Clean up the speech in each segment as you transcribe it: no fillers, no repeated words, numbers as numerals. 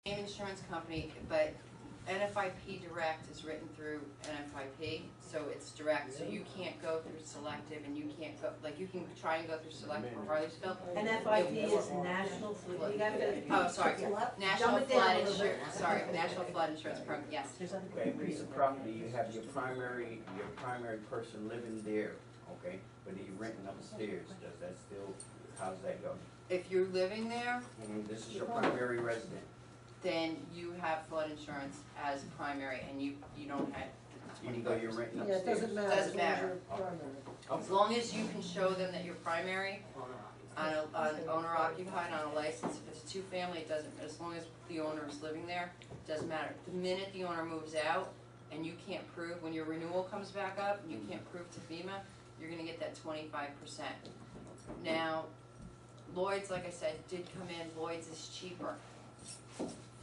Same insurance company, but NFIP Direct is written through NFIP, so it's direct, so you can't go through Selective, and you can't go, like, you can try and go through Selective or Harleysville. NFIP is National Flood. You gotta go. Oh, sorry, National Flood Insurance, sorry, National Flood Insurance Program, yes. Okay, piece of property, you have your primary person living there, okay? But you're renting upstairs, does that still, how does that go? If you're living there, This is your primary resident. then you have flood insurance as primary, and you don't have. Even though you're renting Yeah, it upstairs? doesn't matter. Doesn't matter. Oh. As long as you can show them that you're primary, on owner occupied, on a license, if it's a two-family, it doesn't, as long as the owner is living there, it doesn't matter. The minute the owner moves out, and you can't prove, when your renewal comes back up, and you can't prove to FEMA, you're gonna get that 25%. Now, Lloyd's, like I said, did come in, Lloyd's is cheaper.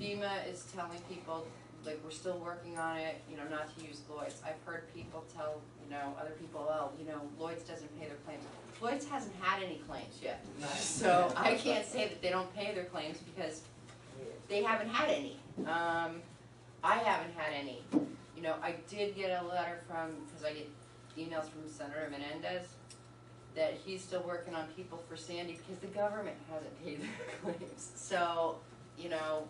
FEMA is telling people, like, we're still working on it, you know, not to use Lloyd's. I've heard people tell, you know, other people, oh, you know, Lloyd's doesn't pay their claims. Lloyd's hasn't had any claims yet. So I can't say that they don't pay their claims because they haven't had any. I haven't had any. You know, I did get a letter from, because I get emails from Senator Menendez, that he's still working on people for Sandy because the government hasn't paid their claims. So, you know,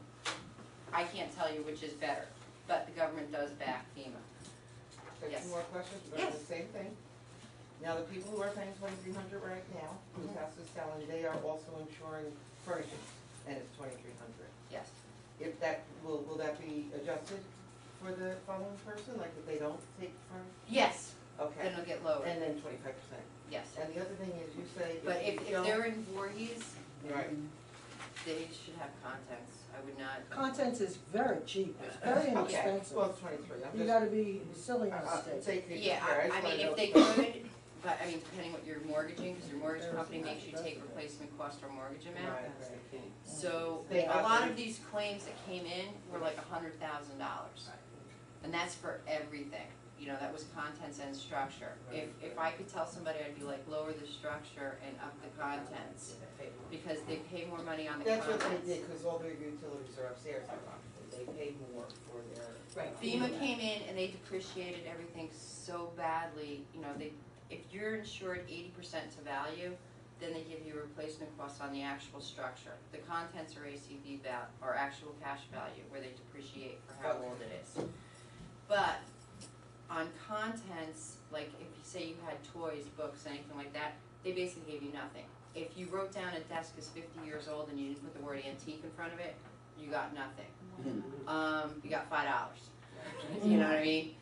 I can't tell you which is better, but the government does back FEMA. Got Yes. two more questions about Yes. the same thing. Now, the people who are paying $2,300 right now, whose house is selling, they are also insuring furnishings, and it's $2,300. Yes. If that, will that be adjusted for the following person, like if they don't take furnishings? Yes, then Okay, it'll get lowered. and then 25%. Yes. And the other thing is, you say But if you don't- they're in Voorhees, Right. they should have contents. I would not. Contents is very cheap, it's very Okay, inexpensive. well, it's 23. I'm You just- gotta be silly in the state. Take it. Yeah, care. I just mean, wanna if know- they could, but I mean, depending what you're mortgaging, because your mortgage company makes you take replacement cost or mortgage amount. Right, right. So They a got lot the- of these claims that came in were like $100,000. And that's for everything. You know, that was contents and structure. If I could tell somebody, I'd be like, lower the structure and up the contents, because they pay more money on the That's contents. what they did, because all their utilities are upstairs, ironically. They pay more for their. Right. FEMA came in and they depreciated everything so badly, you know, if you're insured 80% to value, then they give you a replacement cost on the actual structure. The contents are ACV or actual cash value, where they depreciate for how old it is. But on contents, like if you say you had toys, books, anything like that, they basically gave you nothing. If you wrote down a desk is 50 years old and you didn't put the word antique in front of it, you got nothing. You got $5. You know what I mean?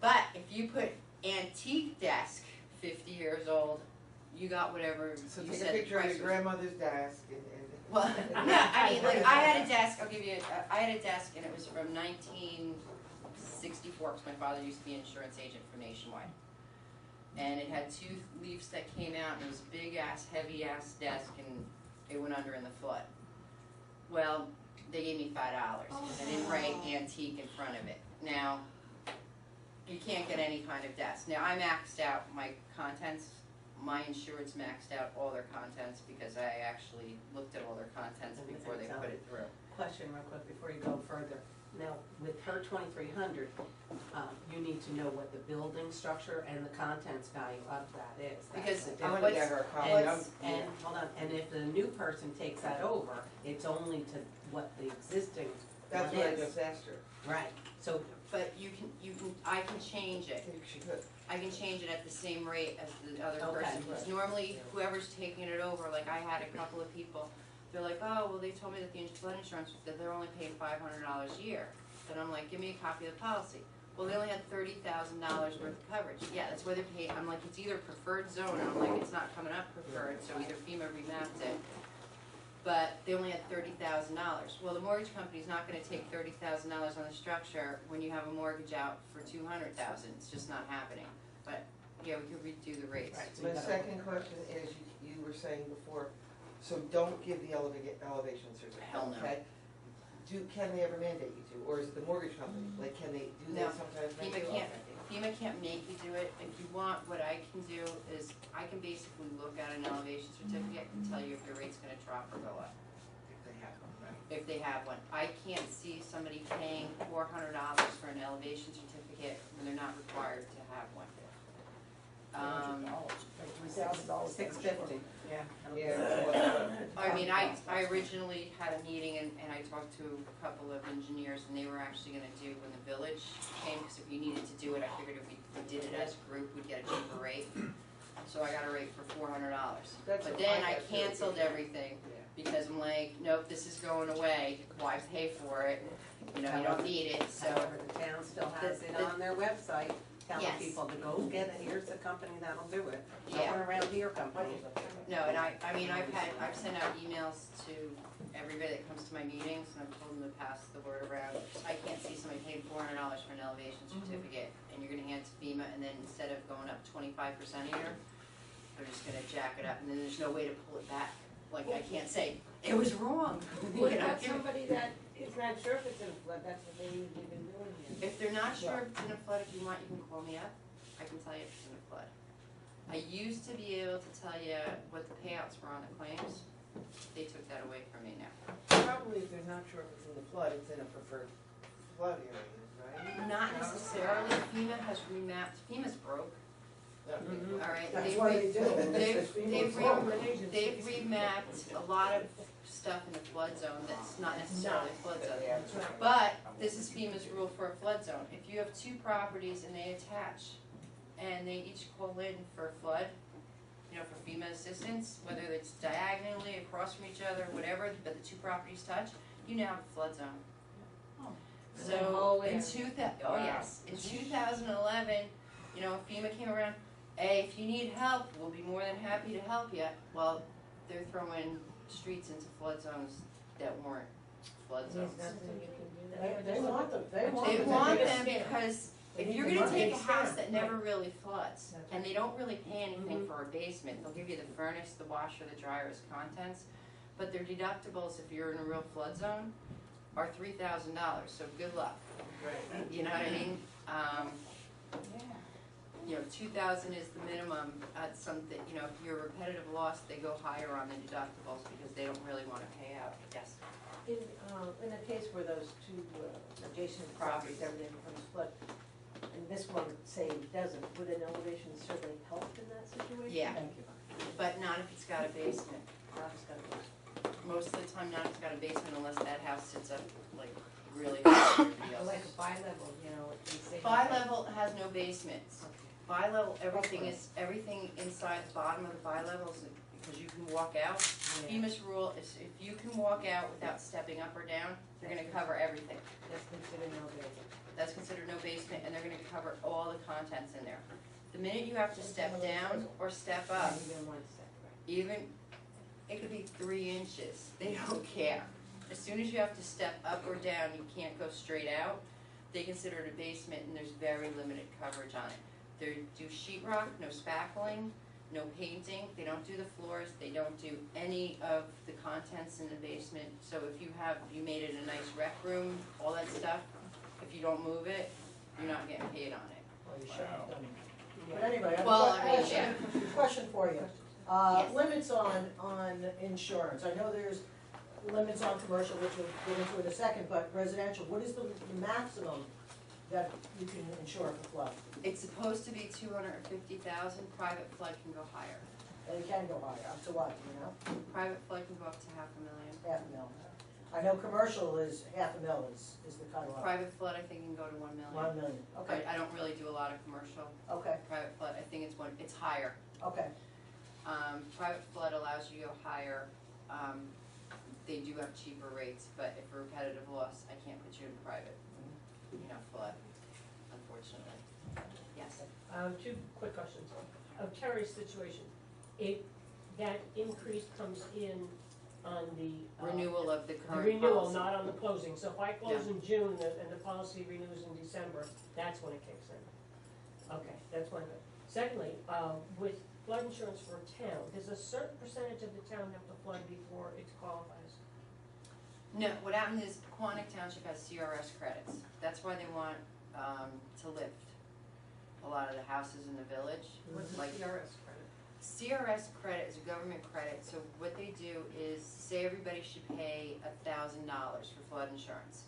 But if you put antique desk, 50 years old, you got whatever So you take a said the picture of price your was. grandmother's desk and. Well, yeah, I mean, like, I had a desk, I'll give you, I had a desk and it was from 1964, because my father used to be an insurance agent for Nationwide. And it had 2 leaves that came out, and it was a big-ass, heavy-ass desk, and it went under in the flood. Well, they gave me $5, because I didn't write antique in front of it. Now, you can't get any kind of desk. Now, I maxed out my contents. My insurance maxed out all their contents because I actually looked at all their contents before they put it through. Question real quick before you go further. Now, with her 2,300, you need to know what the building structure and the contents value of that is. That's Because the I'm difference. gonna get her a copy. And, hold on, and if the new person takes that over, it's only to what the existing That's one what I is. just asked her. Right, so, But I can change I it. think she could. I can change it at the same rate as the other Okay. person. Because normally, whoever's taking it over, like I had a couple of people, they're like, oh, well, they told me that the flood insurance, that they're only paying $500 a year. Then I'm like, give me a copy of the policy. Well, they only had $30,000 worth of coverage. Yeah, that's where they're paid. I'm like, it's either preferred zone, and I'm like, it's not coming up preferred, so either FEMA remapped it. But they only had $30,000. Well, the mortgage company's not gonna take $30,000 on the structure when you have a mortgage out for $200,000. It's just not happening. But, yeah, we could redo the rates. Right. So you My gotta- second question is, you were saying before, so don't give the elevation certificate, Hell no. okay? Can they ever mandate you to, or is it the mortgage company, like, can they do No. that sometimes? make you? FEMA can't make you do it. If you want, what I can do is, I can basically look at an elevation certificate and tell you if your rate's gonna drop or go up, If they have one, right? if they have one. I can't $400 for an elevation certificate when they're not required to have one. $3,000. $650. Yeah. I mean, I originally had a meeting and I talked to a couple of engineers and they were actually gonna do when the village came, because if you needed to do it, I figured if we did it as a group, we'd get a cheaper rate. So I got a rate for $400. That's But what then I got too. canceled everything because I'm like, nope, this is going away, why pay for it? You know, you don't need it, so. However, the town still has it on their website, telling Yes. people to go get it, here's the company that'll do it. No Yeah. one around here company. No, and I mean, I've sent out emails to everybody that comes to my meetings, and I've told them to pass the word around. I can't see somebody paying $400 for an elevation certificate, and you're gonna hand it to FEMA, and then instead of going up 25% a year, they're just gonna jack it up, and then there's no way to pull it back. Like, I can't say, it was wrong. You What know, about somebody that is not sure if it's in a flood, that's what they've been doing here. if they're not sure if it's in a flood, if you want, you can call me up. I can tell you if it's in a flood. I used to be able to tell you what the payouts were on the claims. They took that away from me now. Probably if they're not sure if it's in the flood, it's in a preferred flood area, right? Not necessarily. FEMA has remapped. FEMA's broke. Okay. All right. That's why they do it. They've remapped a lot of stuff in the flood zone that's not necessarily a flood zone. But this is FEMA's rule for a flood zone. If you have two properties and they attach, and they each call in for flood, you know, for FEMA assistance, whether it's diagonally across from each other, whatever, but the two properties touch, you now have a flood zone. So in in 2011, you know, FEMA came around, hey, if you need help, we'll be more than happy to help you. Well, they're throwing streets into flood zones that weren't flood zones. They want them, they want They them. want them because They if need you're the gonna money. take a house that never really floods, That's and they don't really pay anything for a basement, they'll give you the furnace, the washer, the dryer as contents, but their deductibles, if you're in a real flood zone, are $3,000, so good luck. Right. You know what I mean? You know, 2,000 is the minimum at something, you know, if you're repetitive loss, they go higher on the deductibles because they don't really wanna pay out, yes. In the case where those two adjacent properties, everything becomes flood, and this one, say, doesn't, would an elevation survey help in that situation? Yeah, Thank you. but not if it's got a basement. Not just gonna go- Most of the time, not if it's got a basement unless that house sits up like really high. Like a bi-level, you know, you say. Bi-level has no basements. Bi-level, everything inside the bottom of the bi-level is because you can walk out. FEMA's rule is if you can walk out without stepping up or down, they're gonna cover everything. That's considered no basement. That's considered no basement and they're gonna cover all the contents in there. The minute you have to step down or step up, Even one step, right. even, it could be 3 inches, they don't care. As soon as you have to step up or down, you can't go straight out, they consider it a basement and there's very limited coverage on it. They do sheetrock, no spackling, no painting, they don't do the floors, they don't do any of the contents in the basement. So if you made it a nice rec room, all that stuff, if you don't move it, you're not getting paid on it. Well, you should have done it. But anyway, I have Well, a I mean, question for you. Yes. Limits on insurance. I know there's limits on commercial, which we'll get into in a second, but residential, what is the maximum that you can insure for flood? It's supposed to be 250,000, private flood can go higher. And it can go higher, up to what, do you know? Private flood can go up to $500,000. $500,000. I know commercial is $500,000 is the cutoff. Private flood, I think, can go to 1 million. 1 million, okay, I don't really do a lot of commercial. okay, Private flood, I think it's higher. okay. Private flood allows you to go higher. They do have cheaper rates, but if for repetitive loss, I can't put you in private, flood, unfortunately. Yes. Two quick questions. Of Terry's situation, that increase comes in on the. Renewal of the The current renewal, policy. not on the closing. So if I close in June and the policy renews in December, that's when it kicks in. Okay, that's one thing. Secondly, with flood insurance for a town, does a certain percentage of the town have to flood before it qualifies? No, what happened is Quantic Township has CRS credits. That's why they want to lift a lot of the houses in the village. What's the Like CRS credit? CRS credit is a government credit, so what they do is say everybody should pay $1,000 for flood insurance.